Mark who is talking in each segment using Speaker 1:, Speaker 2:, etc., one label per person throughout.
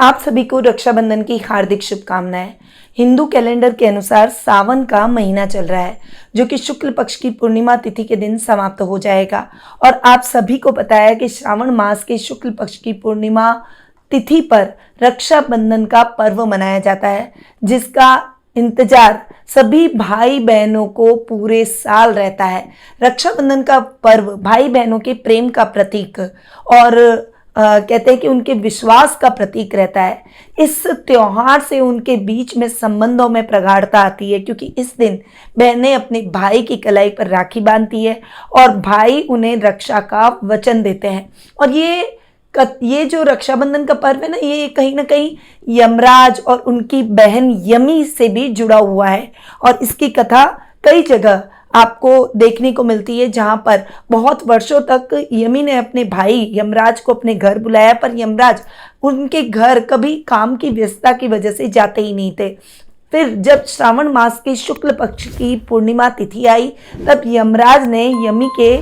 Speaker 1: आप सभी को रक्षाबंधन की हार्दिक शुभकामनाएं। हिंदू कैलेंडर के अनुसार सावन का महीना चल रहा है, जो कि शुक्ल पक्ष की पूर्णिमा तिथि के दिन समाप्त हो जाएगा। और आप सभी को पता है कि श्रावण मास के शुक्ल पक्ष की पूर्णिमा तिथि पर रक्षाबंधन का पर्व मनाया जाता है, जिसका इंतजार सभी भाई बहनों को पूरे साल रहता है। रक्षाबंधन का पर्व भाई बहनों के प्रेम का प्रतीक और कहते हैं कि उनके विश्वास का प्रतीक रहता है। इस त्योहार से उनके बीच में संबंधों में प्रगाढ़ता आती है, क्योंकि इस दिन बहनें अपने भाई की कलाई पर राखी बांधती है और भाई उन्हें रक्षा का वचन देते हैं। और ये जो रक्षाबंधन का पर्व है ना, ये कहीं ना कहीं यमराज और उनकी बहन यमी से भी जुड़ा हुआ है। और इसकी कथा कई जगह आपको देखने को मिलती है, जहां पर बहुत वर्षों तक यमी ने अपने भाई यमराज को अपने घर बुलाया, पर यमराज उनके घर कभी काम की व्यस्तता की वजह से जाते ही नहीं थे। फिर जब श्रावण मास के शुक्ल पक्ष की पूर्णिमा तिथि आई, तब यमराज ने यमी के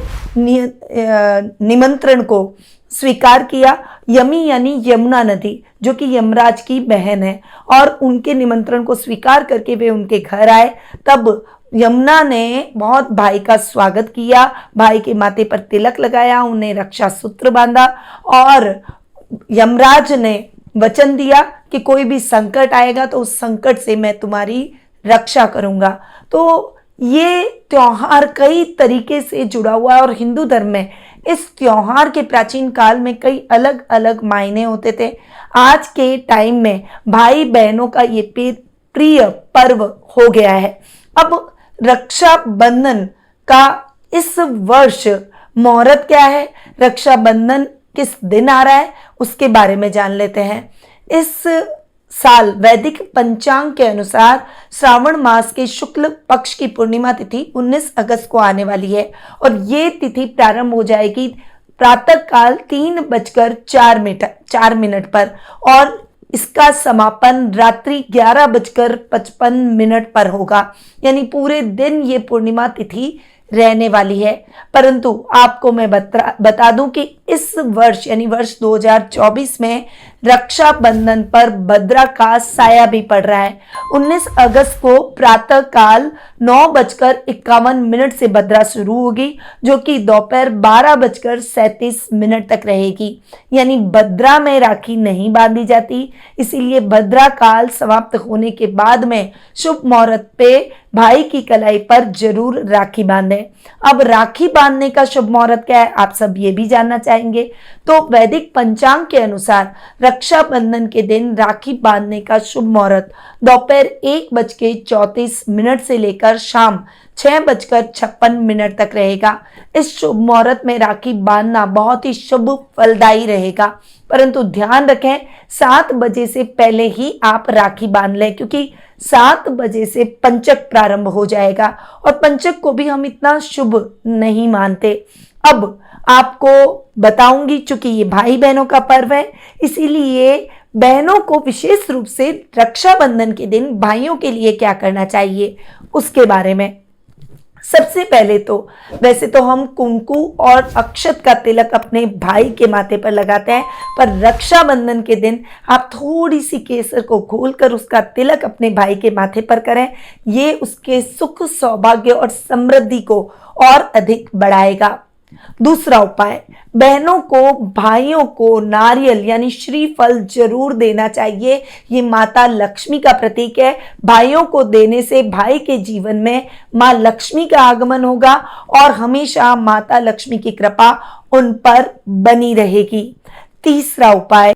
Speaker 1: निमंत्रण को स्वीकार किया। यमी यानी यमुना नदी, जो कि यमराज की बहन है, और उनके निमंत्रण को स्वीकार करके वे उनके घर आए। तब यमुना ने बहुत भाई का स्वागत किया, भाई के माथे पर तिलक लगाया, उन्हें रक्षा सूत्र बांधा और यमराज ने वचन दिया कि कोई भी संकट आएगा तो उस संकट से मैं तुम्हारी रक्षा करूंगा। तो ये त्योहार कई तरीके से जुड़ा हुआ है और हिंदू धर्म में इस त्योहार के प्राचीन काल में कई अलग अलग मायने होते थे। आज के टाइम में भाई बहनों का ये प्रिय पर्व हो गया है। अब रक्षाबंधन का इस वर्ष मुहूर्त क्या है, रक्षाबंधन किस दिन आ रहा है, उसके बारे में जान लेते हैं। इस साल वैदिक पंचांग के अनुसार श्रावण मास के शुक्ल पक्ष की पूर्णिमा तिथि 19 अगस्त को आने वाली है और ये तिथि प्रारंभ हो जाएगी प्रातःकाल 3:04 पर और इसका समापन रात्रि 11:55 पर होगा। यानी पूरे दिन ये पूर्णिमा तिथि रहने वाली है। परंतु आपको मैं बता दूं कि इस वर्ष यानी वर्ष 2024 में रक्षाबंधन पर भद्रा का साया भी पड़ रहा है। 19 अगस्त को प्रातःकाल 9:51 से भद्रा शुरू होगी, जो कि दोपहर 12:37 तक रहेगी। यानी भद्रा में राखी नहीं बांधी जाती, इसीलिए भद्रा काल समाप्त होने के बाद में शुभ मुहूर्त पे भाई की कलाई पर जरूर राखी बांधें। अब राखी बांधने का शुभ मुहूर्त क्या है, आप सब ये भी जानना चाहेंगे। तो वैदिक पंचांग के अनुसार रक्षाबंधन के दिन राखी बांधने का शुभ मुहूर्त दोपहर 1:34 से लेकर शाम 6:56 तक रहेगा। इस शुभ मुहूर्त में राखी बांधना बहुत ही शुभ फलदायी रहेगा, परंतु ध्यान रखें 7 बजे से पहले ही आप राखी बांध लें, क्योंकि 7 बजे से पंचक प्रारंभ हो जाएगा और पंचक को भी हम इतना शुभ नहीं मानते। अब आपको बताऊंगी, चूंकि ये भाई बहनों का पर्व है, इसीलिए बहनों को विशेष रूप से रक्षाबंधन के दिन भाइयों के लिए क्या करना चाहिए उसके बारे में। सबसे पहले तो वैसे तो हम कुंकु और अक्षत का तिलक अपने भाई के माथे पर लगाते हैं, पर रक्षाबंधन के दिन आप थोड़ी सी केसर को घोलकर उसका तिलक अपने भाई के माथे पर करें। ये उसके सुख, सौभाग्य और समृद्धि को और अधिक बढ़ाएगा। दूसरा उपाय, बहनों को भाइयों को नारियल यानी श्रीफल जरूर देना चाहिए। ये माता लक्ष्मी का प्रतीक है। भाइयों को देने से भाई के जीवन में मां लक्ष्मी का आगमन होगा और हमेशा माता लक्ष्मी की कृपा उन पर बनी रहेगी। तीसरा उपाय,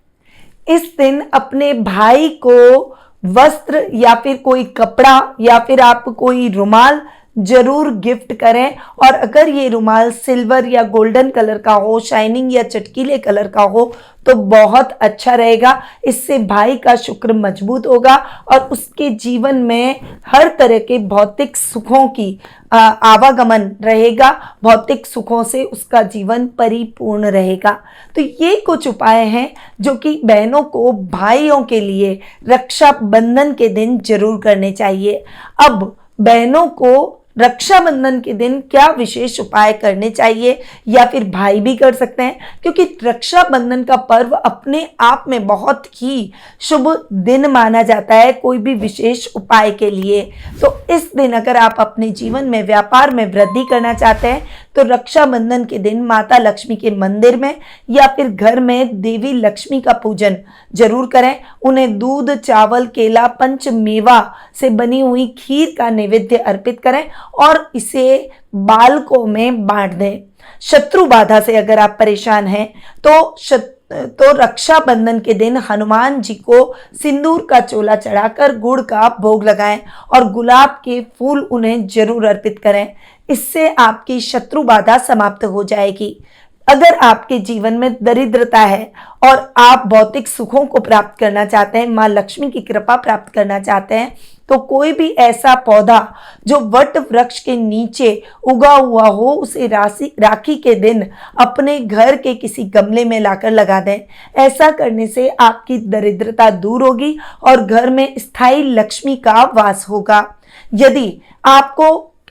Speaker 1: इस दिन अपने भाई को वस्त्र या फिर कोई कपड़ा या फिर आप कोई रुमाल जरूर गिफ्ट करें। और अगर ये रुमाल सिल्वर या गोल्डन कलर का हो, शाइनिंग या चटकीले कलर का हो, तो बहुत अच्छा रहेगा। इससे भाई का शुक्र मजबूत होगा और उसके जीवन में हर तरह के भौतिक सुखों की आवागमन रहेगा। भौतिक सुखों से उसका जीवन परिपूर्ण रहेगा। तो ये कुछ उपाय हैं जो कि बहनों को भाइयों के लिए रक्षाबंधन के दिन जरूर करने चाहिए। अब बहनों को रक्षाबंधन के दिन क्या विशेष उपाय करने चाहिए, या फिर भाई भी कर सकते हैं, क्योंकि रक्षाबंधन का पर्व अपने आप में बहुत ही शुभ दिन माना जाता है कोई भी विशेष उपाय के लिए। तो इस दिन अगर आप अपने जीवन में व्यापार में वृद्धि करना चाहते हैं तो रक्षाबंधन के दिन माता लक्ष्मी के मंदिर में या फिर घर में देवी लक्ष्मी का पूजन जरूर करें। उन्हें दूध, चावल, केला, पंचमेवा से बनी हुई खीर का नैवेद्य अर्पित करें और इसे बालकों में बांट दें। शत्रु बाधा से अगर आप परेशान हैं तो रक्षाबंधन के दिन हनुमान जी को सिंदूर का चोला चढ़ाकर गुड़ का भोग लगाएं और गुलाब के फूल उन्हें जरूर अर्पित करें। इससे आपकी शत्रु बाधा समाप्त हो जाएगी। अगर आपके जीवन में दरिद्रता है और आप भौतिक सुखों को प्राप्त करना चाहते हैं, माँ लक्ष्मी की कृपा प्राप्त करना चाहते हैं, तो कोई भी ऐसा पौधा जो वट वृक्ष के नीचे उगा हुआ हो उसे राखी के दिन अपने घर के किसी गमले में लाकर लगा दें। ऐसा करने से आपकी दरिद्रता दूर होगी और घर में स्थायी लक्ष्मी का वास होगा। यदि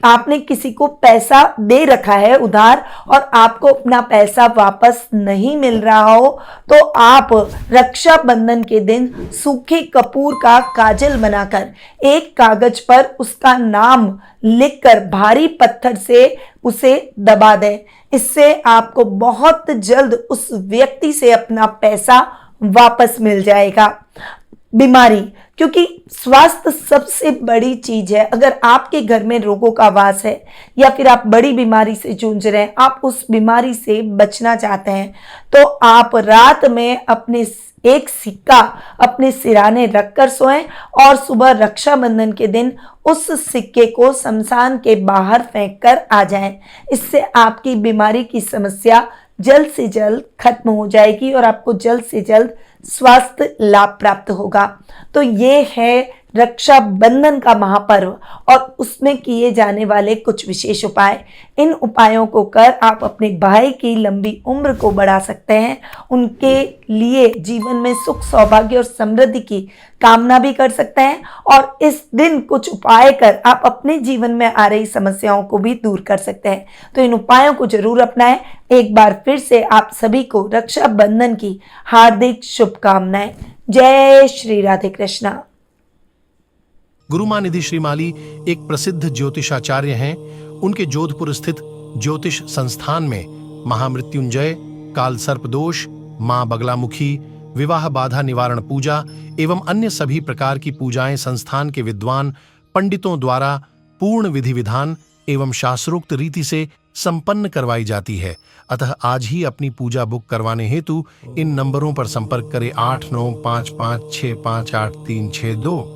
Speaker 1: आपने किसी को पैसा दे रखा है उधार और आपको अपना पैसा वापस नहीं मिल रहा हो तो आप रक्षाबंधन के दिन सूखे कपूर का काजल बनाकर एक कागज पर उसका नाम लिखकर भारी पत्थर से उसे दबा दें। इससे आपको बहुत जल्द उस व्यक्ति से अपना पैसा वापस मिल जाएगा। बीमारी, क्योंकि स्वास्थ्य सबसे बड़ी चीज है। अगर आपके घर में रोगों का वास है या फिर आप बड़ी बीमारी से जूझ रहे हैं, आप उस बीमारी से बचना चाहते हैं, तो आप रात में अपने एक सिक्का अपने सिराने रखकर सोएं और सुबह रक्षाबंधन के दिन उस सिक्के को शमशान के बाहर फेंक कर आ जाएं। इससे आपकी बीमारी की समस्या जल्द से जल्द खत्म हो जाएगी और आपको जल्द से जल्द स्वास्थ्य लाभ प्राप्त होगा। तो ये है रक्षाबंधन का महापर्व और उसमें किए जाने वाले कुछ विशेष उपाय। इन उपायों को कर आप अपने भाई की लंबी उम्र को बढ़ा सकते हैं, उनके लिए जीवन में सुख, सौभाग्य और समृद्धि की कामना भी कर सकते हैं और इस दिन कुछ उपाय कर आप अपने जीवन में आ रही समस्याओं को भी दूर कर सकते हैं। तो इन उपायों को जरूर अपनाएं। एक बार फिर से आप सभी को रक्षाबंधन की हार्दिक शुभकामनाएं। जय श्री राधे कृष्णा।
Speaker 2: गुरु मां निधि श्रीमाली एक प्रसिद्ध ज्योतिषाचार्य हैं। उनके जोधपुर स्थित ज्योतिष संस्थान में महामृत्युंजय, काल सर्प दोष, मां बगलामुखी, विवाह बाधा निवारण पूजा एवं अन्य सभी प्रकार की पूजाएं संस्थान के विद्वान पंडितों द्वारा पूर्ण विधि विधान एवं शास्त्रोक्त रीति से संपन्न करवाई जाती है। अतः आज ही अपनी पूजा बुक करवाने हेतु इन नंबरों पर संपर्क करें 8955658362।